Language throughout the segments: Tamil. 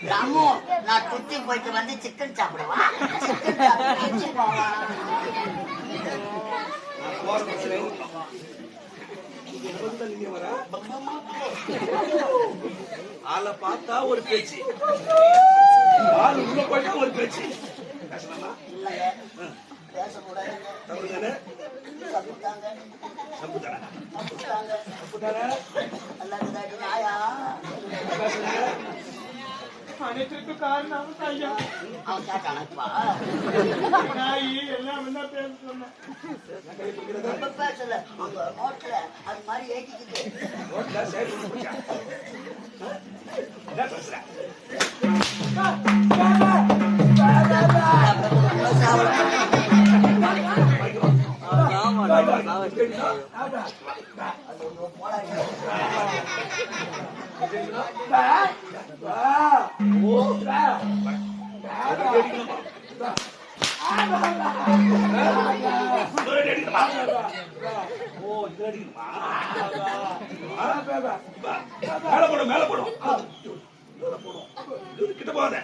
ராமு, நான் சுத்தி போயிட்டு வந்து சிக்கன் சாப்பிடுவா. ஆளை பார்த்தா ஒரு பேச்சு, ஆள் உள்ள போயிட்டா ஒரு பேச்சு. அனைத்திற்கு காரணம் ஐயா. எல்லாம் என்ன பேச சொன்னேன். அது மாதிரி ஏற்றிக்கிட்டு மேல போடும் கிட்ட போகாத.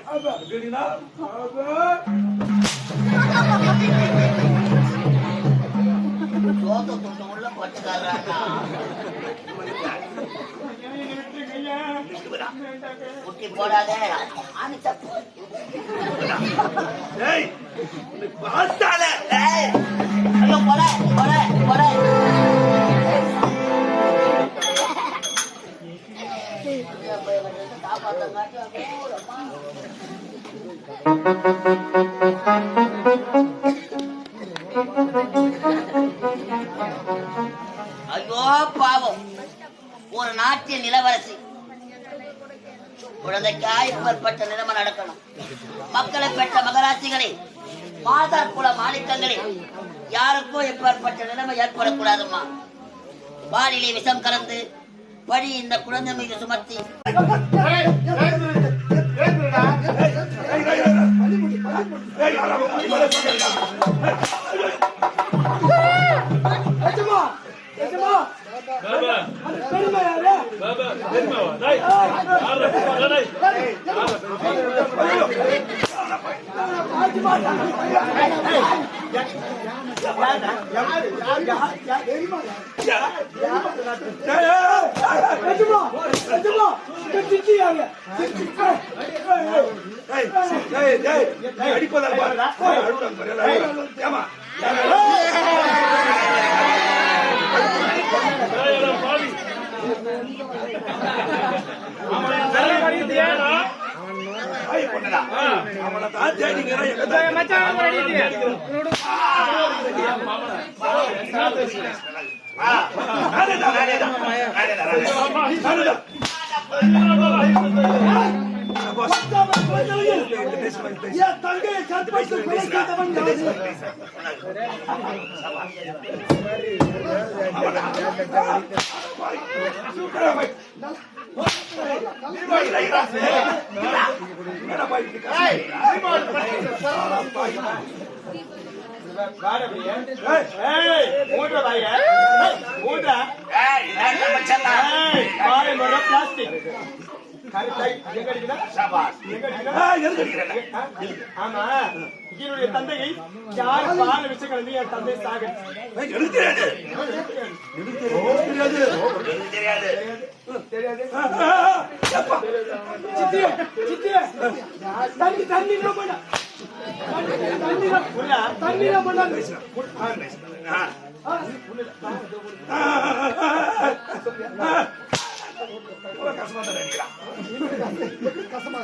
உள்ள போட்டுக்காரா குட்டி போடாத. ஐயோ பாவம், ஒரு நாட்டிய நிலவரசி குழந்தைக்காய் ஏற்பட்ட நிலைமை நடக்கணும். மக்களை பெற்ற மகராட்சிகளே, மாதர் குல மாணிக்கங்களே, யாருக்கும் ஏற்பட்ட நிலைமை ஏற்படக்கூடாதும்மா. வானிலை விஷம் கலந்து வழி இந்த குழந்தை மீது சுமத்தி ஆமா, என்னுடைய தந்தையை யார் பால விஷயங்கள் என் தந்தை சாக கசமா